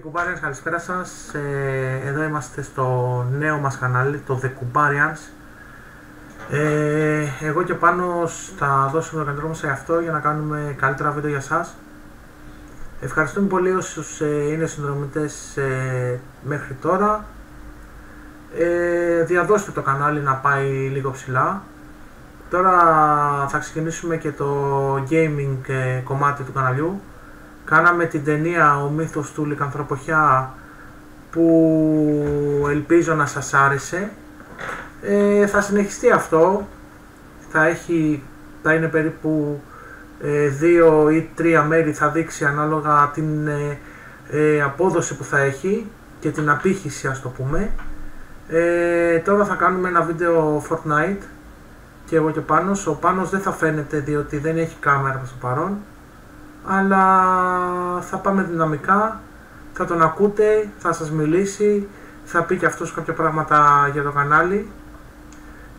Κουμπάριανς, καλησπέρα σας. Εδώ είμαστε στο νέο μας κανάλι, το The Κουμπάριανς. Εγώ και Πάνος θα δώσουμε το καλύτερό μας σε αυτό για να κάνουμε καλύτερα βίντεο για σας. Ευχαριστούμε πολύ όσους είναι συνδρομητές μέχρι τώρα. Διαδώστε το κανάλι να πάει λίγο ψηλά. Τώρα θα ξεκινήσουμε και το gaming κομμάτι του καναλιού. Κάναμε την ταινία «Ο μύθος του Λυκανθρωποχιά» που ελπίζω να σας άρεσε. Θα συνεχιστεί αυτό. Θα είναι περίπου 2 ή 3 μέρη, θα δείξει ανάλογα την απόδοση που θα έχει και την απήχηση, ας το πούμε. Τώρα θα κάνουμε ένα βίντεο Fortnite και εγώ και Πάνος. Ο Πάνος δεν θα φαίνεται διότι δεν έχει κάμερα προς το παρόν, αλλά θα πάμε δυναμικά, θα τον ακούτε, θα σας μιλήσει, θα πει και αυτός κάποια πράγματα για το κανάλι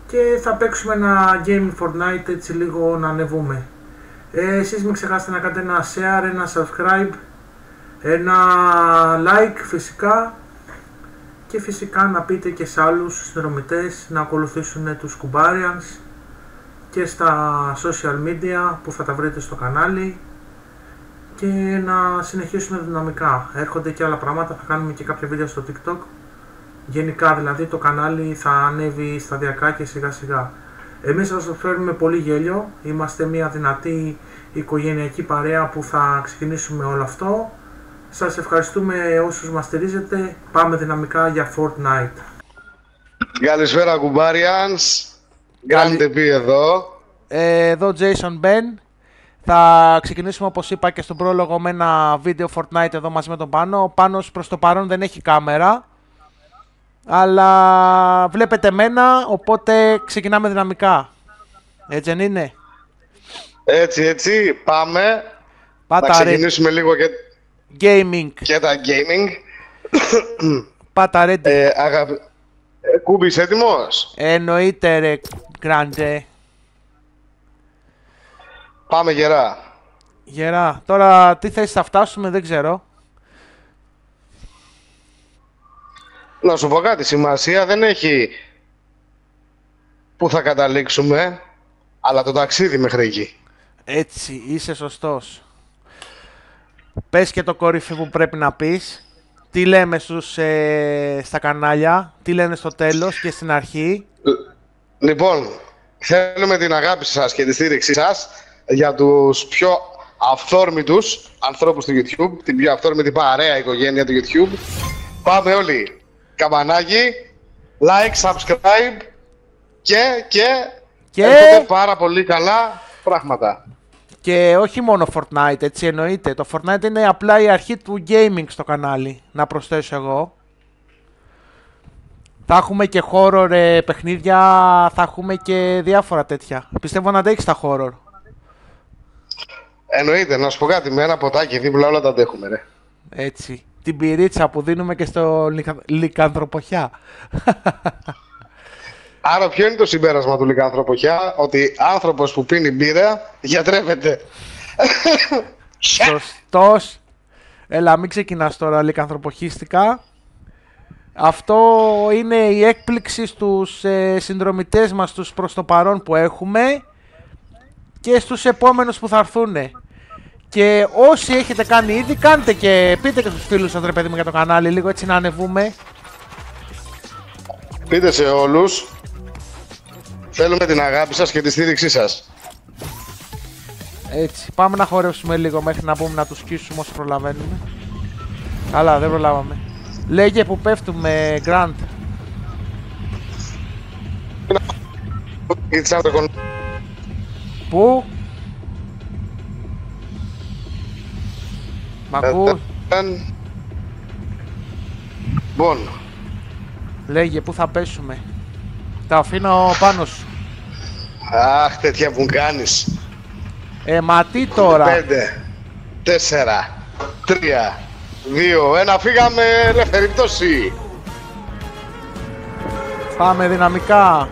και θα παίξουμε ένα game Fortnite, έτσι λίγο να ανεβούμε. Εσείς μην ξεχάσετε να κάνετε ένα share, ένα subscribe, ένα like φυσικά και φυσικά να πείτε και σε άλλους συνδρομητές να ακολουθήσουν τους Κουμπάριανς και στα social media που θα τα βρείτε στο κανάλι και να συνεχίσουμε δυναμικά. Έρχονται και άλλα πράγματα, θα κάνουμε και κάποια βίντεο στο TikTok. Γενικά δηλαδή το κανάλι θα ανέβει σταδιακά και σιγά σιγά. Εμείς θα σας φέρουμε πολύ γέλιο, είμαστε μια δυνατή οικογενειακή παρέα που θα ξεκινήσουμε όλο αυτό. Σας ευχαριστούμε όσους μας στηρίζετε, πάμε δυναμικά για Fortnite. Καλησπέρα Κουμπάριανς, Grande P εδώ. Εδώ Jason Ben. Θα ξεκινήσουμε όπως είπα και στον πρόλογο με ένα βίντεο Fortnite εδώ μαζί με τον Πάνο. Ο Πάνος προς το παρόν δεν έχει κάμερα, αλλά βλέπετε μένα, οπότε ξεκινάμε δυναμικά. Έτσι δεν είναι? Έτσι, πάμε. Πάτα να ξεκινήσουμε λίγο gaming. Και τα gaming. Πάτα ready. Κούμπης έτοιμος? Εννοείται ρε Grande. Πάμε γερά. Γερά. Τώρα τι θέση θα φτάσουμε δεν ξέρω. Να σου πω κάτι, σημασία δεν έχει που θα καταλήξουμε, αλλά το ταξίδι μέχρι εκεί. Έτσι, είσαι σωστός. Πες και το κορυφή που πρέπει να πεις. Τι λέμε στα κανάλια, τι λένε στο τέλος και στην αρχή. Λοιπόν, θέλουμε την αγάπη σας και τη στήριξή σας για τους πιο αυθόρμητους ανθρώπους του YouTube, την πιο αυθόρμητη παρέα οικογένεια του YouTube. Πάμε όλοι. Καμπανάκι, like, subscribe και έρχονται πάρα πολύ καλά πράγματα. Και όχι μόνο Fortnite, έτσι εννοείται. Το Fortnite είναι απλά η αρχή του gaming στο κανάλι, να προσθέσω εγώ. Θα έχουμε και horror παιχνίδια, θα έχουμε και διάφορα τέτοια. Πιστεύω να αντέχεις τα horror. Εννοείται, να σου πω κάτι, με ένα ποτάκι δίπλα όλα τα αντέχουμε ρε. Έτσι, την πυρίτσα που δίνουμε και στο Λυκανθρωποχιά. Άρα ποιο είναι το συμπέρασμα του Λυκανθρωποχιά? Ότι άνθρωπος που πίνει μπύρα γιατρεύεται. Σωστός. Έλα, μην ξεκινάς τώρα λυκανθρωποχίστικα. Αυτό είναι η έκπληξη στους συνδρομητές μας, τους προς το παρόν που έχουμε και στους επόμενους που θα έρθουν. Και όσοι έχετε κάνει ήδη, κάντε και πείτε και στους φίλους σας ρε παιδί μου για το κανάλι, λίγο έτσι να ανεβούμε. Πείτε σε όλους. Θέλουμε την αγάπη σας και τη στήριξή σας. Έτσι, πάμε να χορεύσουμε λίγο μέχρι να πούμε να τους σκίσουμε όσο προλαβαίνουμε. Καλά, δεν προλάβαμε. Λέγε που πέφτουμε, Grant. Πού? Μ' ακούς? Λοιπόν. Λέγε πού θα πέσουμε. Τα αφήνω πάνω σου. Αχ, τέτοια που κάνεις. Μα τι τώρα? 5, 4, 3, 2, 1, φύγαμε ελεύθερη πτώση. Πάμε δυναμικά.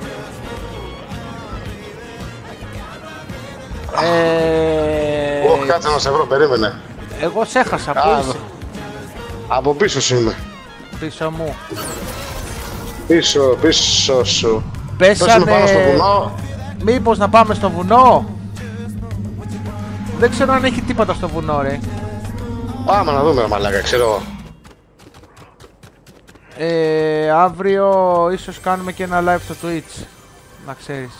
Κάτσε να σε βρω, περίμενε. Εγώ σε έχασα, πού είσαι? Από πίσω σου είμαι. Πίσω μου. Πίσω σου. Πέσανε... πάνω στο βουνό. Μήπως να πάμε στο βουνό? Δεν ξέρω αν έχει τίποτα στο βουνό, ρε. Πάμε να δούμε, μαλάκα, ξέρω. Αύριο ίσως κάνουμε και ένα live στο Twitch. Να ξέρεις.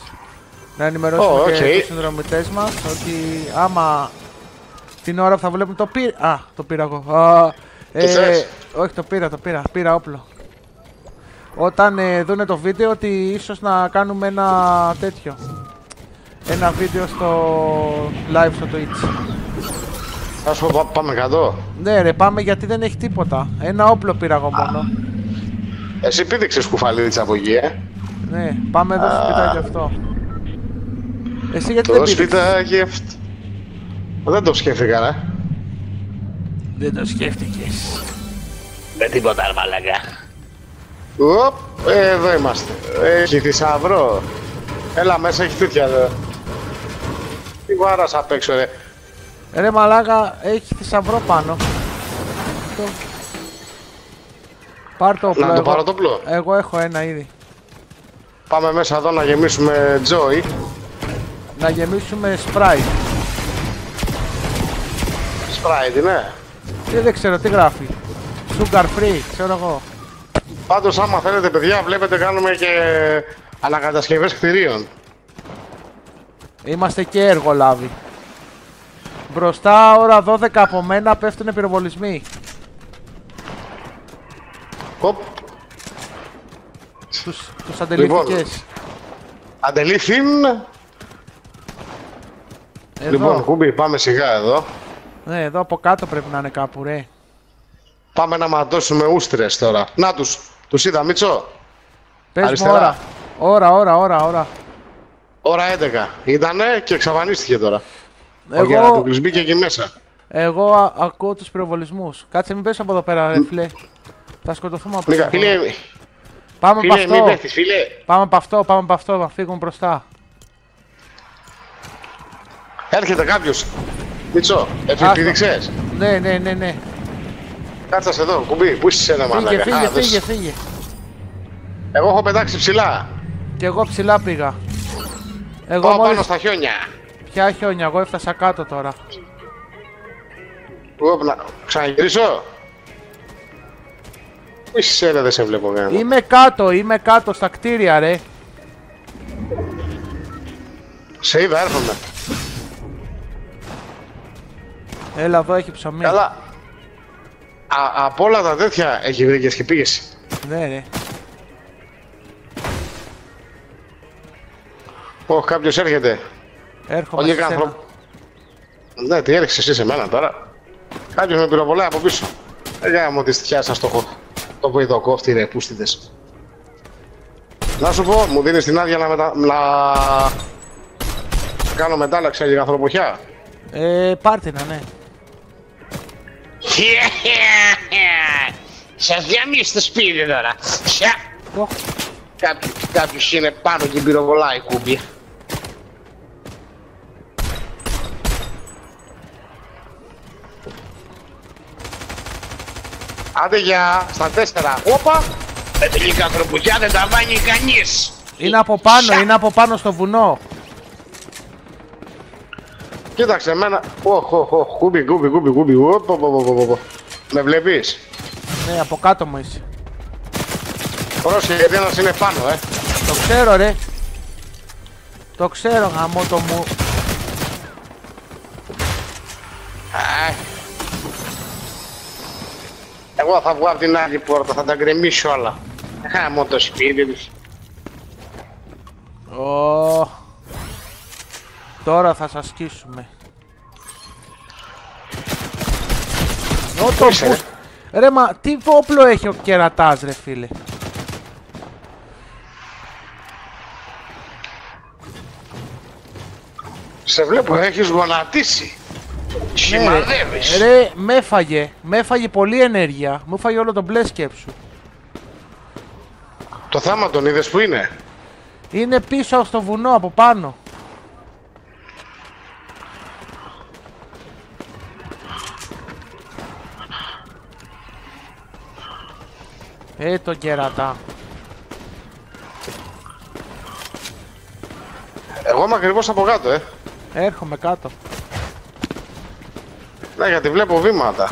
Να ενημερώσουμε και τους συνδρομητές μας ότι άμα την ώρα που θα βλέπουμε το πήρα... Α, το πήρα εγώ. Όχι, το πήρα όπλο. Όταν δούνε το βίντεο ότι ίσως να κάνουμε ένα τέτοιο. Ένα βίντεο στο live στο Twitch. Ας πω πάμε κάτω. Ναι ρε, πάμε γιατί δεν έχει τίποτα. Ένα όπλο πήρα εγώ μόνο. Εσύ πήδηξες κουφαλίδιτσα από εκεί, Ναι, πάμε εδώ στο σπιτάκι αυτό. Εσύ γιατί το δεν σπιτάκι αυτό. Δεν το σκέφτηκα, ρε. Δεν το σκέφτηκες. Με τίποτα, μαλάκα. Εδώ είμαστε. Έχει θησαυρό. Έλα μέσα, έχει τέτοια εδώ. Τι βάρας απ' έξω, ρε. Ρε μαλάκα, έχει θησαυρό πάνω. Πάρ' το όπλο. Να το πάρω το όπλο. Εγώ έχω ένα ήδη. Πάμε μέσα εδώ να γεμίσουμε Joy. Να γεμίσουμε Sprite. Sprite, ναι. Δεν ξέρω τι γράφει. Sugar free, ξέρω εγώ. Πάντως άμα θέλετε παιδιά, βλέπετε κάνουμε και ανακατασκευές κτηρίων. Είμαστε και εργολάβοι. Μπροστά ώρα 12 από μένα πέφτουνε πυροβολισμοί. Οπ. Τους αντελήφθηκες. Λοιπόν, αντελήφθην. Εδώ. Λοιπόν, Κούμπι, πάμε σιγά εδώ. Ναι, εδώ από κάτω πρέπει να είναι κάπου, ρε. Πάμε να ματώσουμε ούστρες τώρα. Να τους είδα, Μίτσο. Πες μου Αριστερά. ώρα. Ώρα 11. Ήτανε και εξαφανίστηκε τώρα. Ο Εγώ, Γερατοκλής μπήκε εκεί μέσα. εγώ ακούω τους πυροβολισμούς. Κάτσε μην πες από εδώ πέρα, ρε φίλε. Θα σκοτωθούμε από εδώ. Φίλε, Πάμε από φίλε, μην αυτό. πέφτεις, φίλε. Πάμε από αυτό, να φύγουμε μπροστά. Έρχεται κάποιος. Μίτσο, Άστο. πήδηξες. Ναι. Κάτσε εδώ, Κουμπί, πού είσαι ένα μαλάκα. Φύγε. Εγώ έχω πετάξει ψηλά. Κι εγώ ψηλά πήγα. Εγώ Πάω πάνω μόλις... στα χιόνια. Ποια χιόνια, εγώ έφτασα κάτω τώρα. Να ξαναγυρίσω. Πού είσαι, ρε, δεν σε βλέπω κανένα. Είμαι κάτω στα κτίρια, ρε. Σε είδα, έρχομαι. Έλα εδώ, έχει ψωμί. Καλά. Από όλα τα τέτοια έχει βρήκες και πήγες. Ναι, ρε. Όχι, κάποιος έρχεται. Έρχομαι Όλοι σε σένα. άνθρωποι. Ναι, τι έριξες εσύ σε μένα τώρα. Κάποιος με πυροβολάει από πίσω. Για μου τη στοιχιά σας το βοηδοκόφτη ρε, πούστιδες. Να σου πω, μου δίνεις την άδεια να κάνω μετάλλαξη για ανθρωποχιά. Πάρ' την, ναι. Σας διαμείς στο σπίτι τώρα. Οχ. Κάποιος είναι πάνω και πυροβολάει, Κούμπι. Άντε για στα 4. Όπα! Με τη λίγα ανθρωποχιά δεν τα βάνει κανείς. Είναι από πάνω στο βουνό. Κοίταξε εμένα. Κούμπι. Με βλέπεις. Ναι, από κάτω μου είσαι. Πρόσεχε γιατί ένας είναι πάνω, Το ξέρω, ρε. Το ξέρω, γαμώ το μου. Εγώ θα βγω από την άλλη πόρτα, θα τα γκρεμίσω όλα. Χάμω το σπίτι τους. Τώρα θα σας σκίσουμε. Ρε μα, τι όπλο έχει ο κερατάς ρε φίλε. Σε βλέπω, έχεις γονατίσει. Σημαδεύεις. Ρε, με έφαγε πολύ ενέργεια. Μου έφαγε όλο το μπλε σκέψου. Το θάμα τον είδες που είναι. Είναι πίσω στο βουνό από πάνω. Το κερατά. Εγώ είμαι ακριβώς από κάτω, Έρχομαι κάτω. Ναι, γιατί βλέπω βήματα.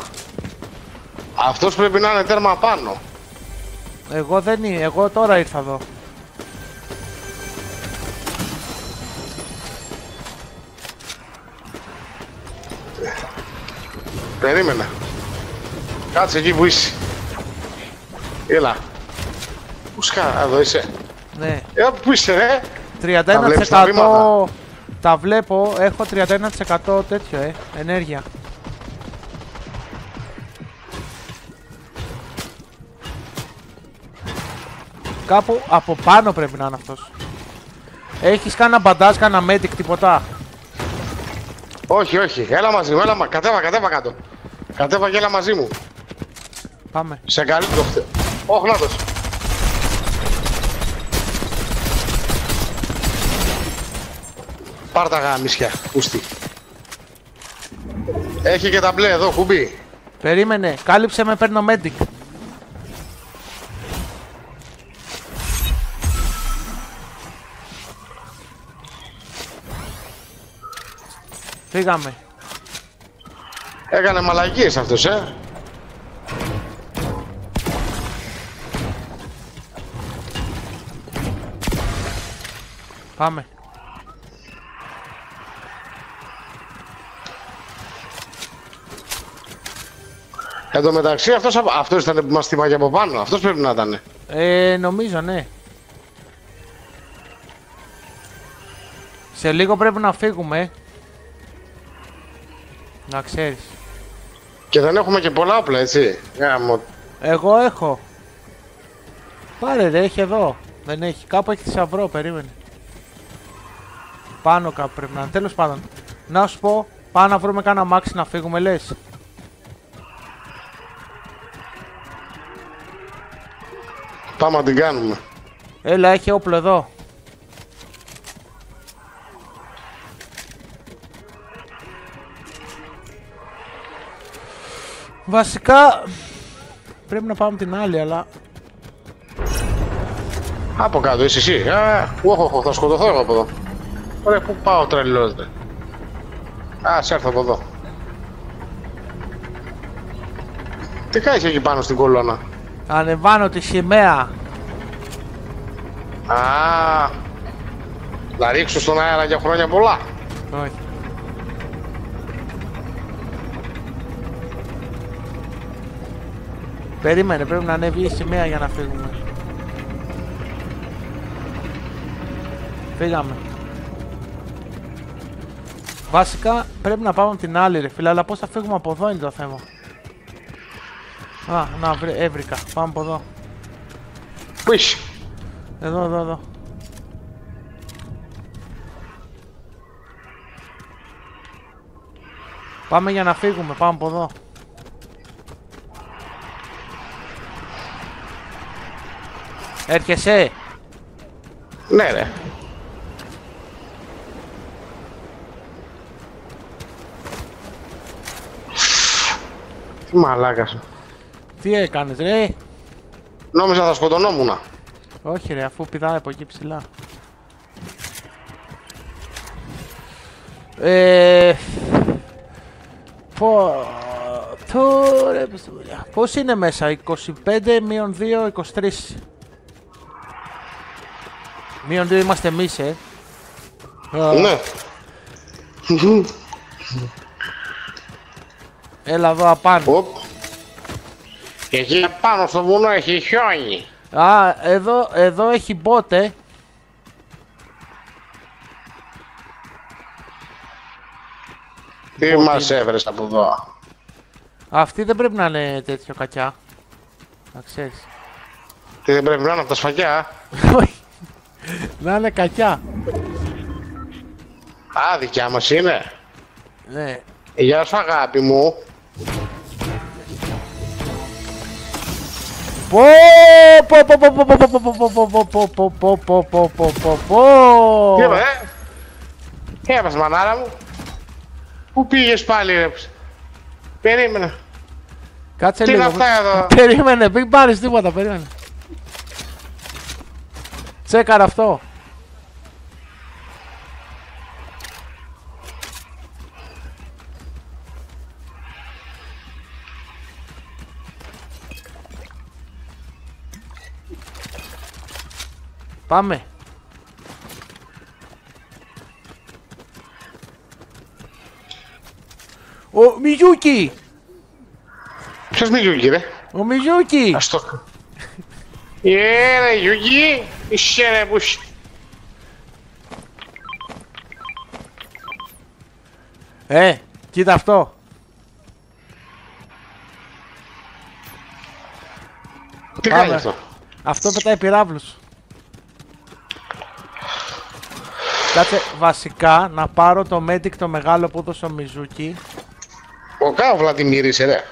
Αυτός πρέπει να είναι τέρμα πάνω. Εγώ δεν είναι, εγώ τώρα ήρθα εδώ. Περίμενε. Κάτσε εκεί που είσαι. Έλα. Ουσκά, εδώ είσαι. Ναι. Πού είσαι, 31%. Τα βλέπω, έχω 31% τέτοιο, ενέργεια. Κάπου από πάνω πρέπει να είναι αυτός. Έχεις κάνα μπαντάζ, κάνα medic, τίποτα? Όχι, όχι. Έλα μαζί μου, κατέβα κάτω. Κατέβα και έλα μαζί μου. Πάμε. Σε καλύτερο χτε. Όχι, νάτος. Πάρ' τα γάμισια, πούστη. Έχει και τα μπλε εδώ, κουμπί. Περίμενε, κάλυψε με, παίρνω medic. Φύγαμε. Έκανε μαλακίες αυτός, Πάμε. Εν τω μεταξύ αυτός ήταν που μας τιμάγε από πάνω. Αυτός πρέπει να ήταν. Νομίζω, ναι. Σε λίγο πρέπει να φύγουμε. Να ξέρεις. Και δεν έχουμε και πολλά όπλα, έτσι. Εγώ έχω. Πάρε ρε, έχει εδώ. Δεν έχει. Κάπου έχει θησαυρό, περίμενε. Πάνω κάπου πρέπει να είναι. Τέλος πάντων. Να σου πω, πάμε να βρούμε κάνα μάξι να φύγουμε, λες. Πάμε να την κάνουμε. Έλα, έχει όπλο εδώ. Βασικά πρέπει να πάμε την άλλη, αλλά... Από κάτω είσαι εσύ. Όχι, θα σκοτωθώ εγώ από εδώ. Ωραία, πού πάω τρελός, δε. Ας έρθω από εδώ. Τι κάνεις εκεί πάνω στην κολόνα? Ανεβάνω τη σημαία. Να ρίξω στον αέρα για χρόνια πολλά. Όχι. Περίμενε, πρέπει να ανέβει η σημαία για να φύγουμε. Φύγαμε. Βασικά πρέπει να πάμε την άλλη ρε φίλε, αλλά πώς θα φύγουμε από εδώ είναι το θέμα. Να έβρικα, πάμε από εδώ. Πού είσαι? Εδώ. Πάμε για να φύγουμε, πάμε από εδώ. Έρχεσαι? Ναι ρε. Τι μαλάκας. Τι έκανες ρε? Νόμιζα θα σκοτωνόμουνα. Όχι ρε, αφού πηδάει από εκεί ψηλά. Τώρα... Πώς είναι μέσα? 25 μείον 2, 23. Μείον 2 είμαστε εμείς, Ναι. Έλα εδώ απάνω. Εκεί πάνω στο βουνό έχει χιόνι. Εδώ έχει μπότε. Τι μας έβρες από εδώ? Αυτή δεν πρέπει να είναι τέτοιο κακιά. Να ξέρεις. Τι δεν πρέπει να είναι από τα σφαγιά? Όχι. Να είναι κακιά. Δικιά μας είναι. Ναι. Γεια σου αγάπη μου. Τι είπα, Έπας μανάρα μου. Πού πήγες πάλι ρε? Περίμενε. Κάτσε τι λίγο. Τι είναι αυτά εδώ? Περίμενε, μην πάρεις τίποτα, περίμενε. τσέκαρ αυτό. Πάμε. Ο Μιζούκι! Ποιος Μιζούκι ρε? Ο Μιζούκι! Ας το... ρε Γιούκι, είσαι ρε πούς. Κοίτα αυτό. Τι κάνει αυτό? Αυτό πετάει πυράβλους. Κάτσε βασικά να πάρω το medic το μεγάλο που έδωσε ο Μιζούκι. Ο Καύλα τη μύρισε ρε.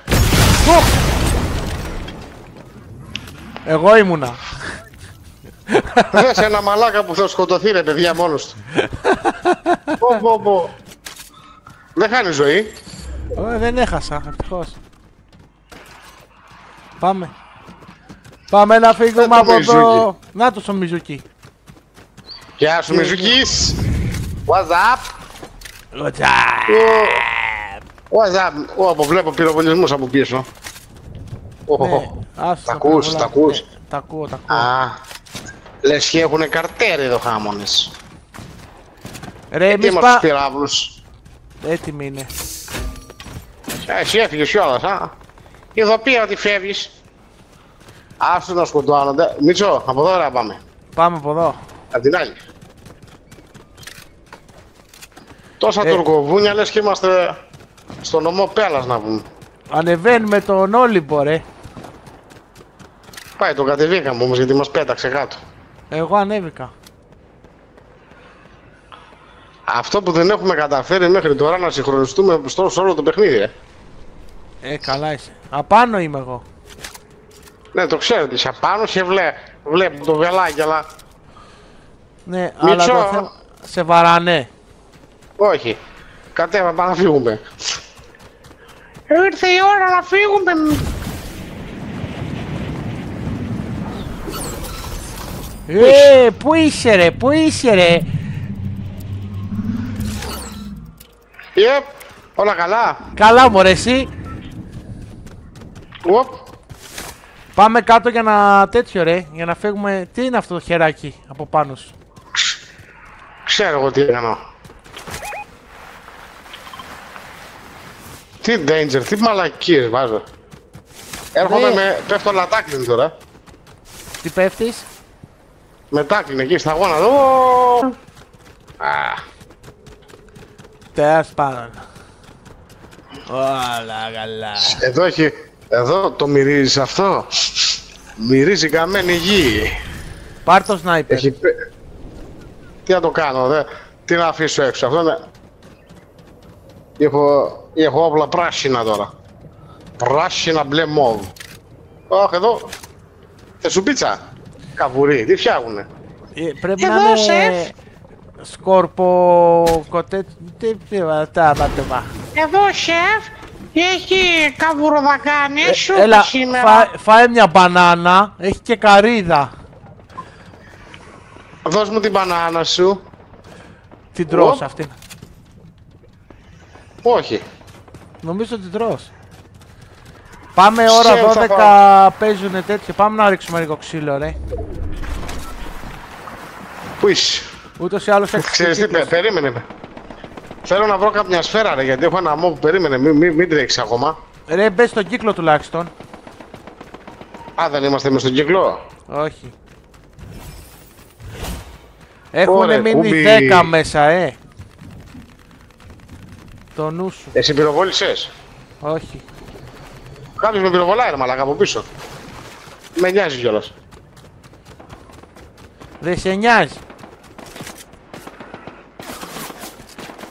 Εγώ ήμουνα. Θες ένα μαλάκα που θα σκοτωθεί ρε παιδιά μόνος του. Δεν χάνει ζωή. Δεν έχασα, ευτυχώς. Πάμε. Πάμε να φύγουμε από εδώ. Να τους ο Μιζούκι. Γεια σου Μιζούκις. What's up? What's up? Βλέπω πυροβολισμούς από πίσω. Τα ακούς, τα ακούς. Τα ακούω. Λες και έχουνε καρτέρι εδώ χάμονες. Ρε εμείς είμαστε τους πυράβλους. Έτοιμοι είναι. Εσύ έφυγες κιόλας, ειδοποιώ ότι φεύγεις. Άστο να σκοτώνονται. Μίτσο, από εδώ να πάμε. Πάμε από εδώ. Απ' την άλλη. Τόσα τουρκοβούνια λες και είμαστε στο νομό Πέλας να πούμε. Ανεβαίνουμε τον Όλυμπο ρε. Πάει, το κατεβήκαμε όμως γιατί μας πέταξε κάτω. Εγώ ανέβηκα. Αυτό που δεν έχουμε καταφέρει μέχρι τώρα να συγχρονιστούμε στο όλο το παιχνίδι, καλά είσαι. Απάνω είμαι εγώ. Ναι, το ξέρω ότι είσαι απάνω και βλέπω το βελάκι, αλλά... Ναι, Μητσό. αλλά το θέμα... Σε βαρανέ. Όχι. Κατέβα, πάμε να φύγουμε. Ήρθε η ώρα να φύγουμε. Πού είσαι ρε, πού είσαι ρε. Όλα καλά. Καλά μωρέ εσύ. Πάμε κάτω για να τέτοιο ρε, για να φύγουμε. Τι είναι αυτό το χεράκι από πάνω σου? Ξέρω εγώ τι έκανα. Τι danger, τι μαλακίες βάζω. Έρχομαι πέφτω λατάκλιν τώρα. Τι πέφτεις? Με τάκλιν εκεί στα γόνατα. Τέλος πάντων. Όλα καλά. Εδώ το μυρίζεις αυτό. Μυρίζει καμένη γη. Πάρ' το σνάιπερ. Τι να το κάνω, τι να αφήσω έξω, αυτό είναι... Έχω όπλα πράσινα τώρα. Πράσινα μπλε μόβ. Όχι εδώ. Θες πίτσα. Καβουρί, τι φτιάχουνε. Πρέπει να είναι... Σκόρπο... Κοτέ... Εδώ σεφ, έχει καβουροδακάνι, σου έλα, σήμερα. φάε μια μπανάνα, έχει και καρύδα. Δώσ' μου την μπανάνα σου. Την τρως αυτήν. Όχι. Νομίζω την τρως. Πάμε ώρα 12, παίζουνε τέτοια, πάμε να ρίξουμε λίγο ξύλο ρε. Πού είσαι? Ούτως ή άλλως έχεις. Ξέρεις τι, περίμενε. Θέλω να βρω κάποια σφαίρα ρε, γιατί έχω ένα mob, περίμενε, μην τρέξεις ακόμα. Ρε μπες στον κύκλο τουλάχιστον. Δεν είμαστε μες στον κύκλο. Όχι. Έχουνε μείνει 10 μέσα, Το νου σου. Εσύ πυροβόλησες? Όχι. Κάποιος με πυροβολάει ρε μαλάκα από πίσω. Με νοιάζει κιόλας. Δεν σε νοιάζει.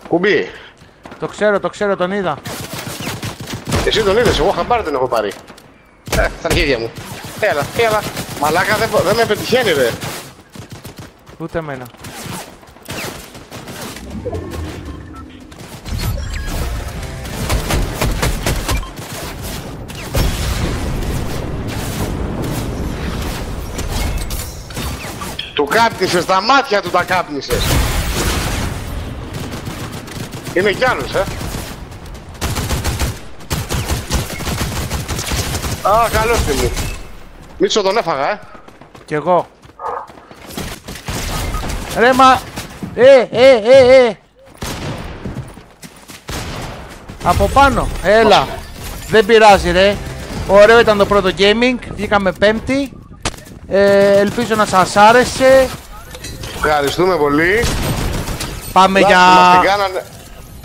Κουμπί. Το ξέρω, τον είδα. Εσύ τον είδες, εγώ χαμπάρι δεν έχω πάρει. Στα αρχίδια μου. Έλα. Μαλάκα δεν με πετυχαίνει ρε. Ούτε εμένα. Του κάπνισες, τα μάτια του τα κάπνισες. Είναι κι άλλος, Α, καλώς τη μου. Μίτσο τον έφαγα, Κι εγώ. Ρε μα... Από πάνω, έλα. Δεν πειράζει ρε. Ωραίο ήταν το πρώτο gaming. Βγήκαμε πέμπτη. Ελπίζω να σας άρεσε. Ευχαριστούμε πολύ. Πάμε για... Μας την κάνανε...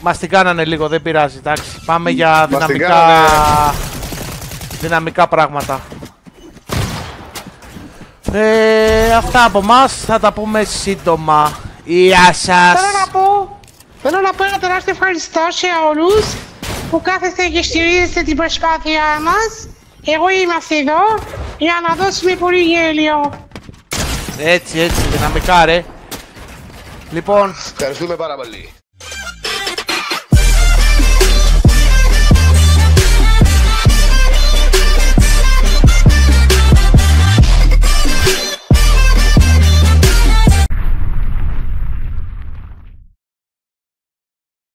Μας την κάνανε λίγο, δεν πειράζει, εντάξει. Πάμε για δυναμικά πράγματα. Αυτά από μας, θα τα πούμε σύντομα. Γεια σας. Θέλω να πω ένα τεράστιο ευχαριστώ σε όλους που κάθεστε και στηρίζετε την προσπάθειά μας. Εγώ είμαστε εδώ για να δώσουμε πολύ γέλιο. Έτσι, δυναμικά ρε. Λοιπόν, ευχαριστούμε πάρα πολύ.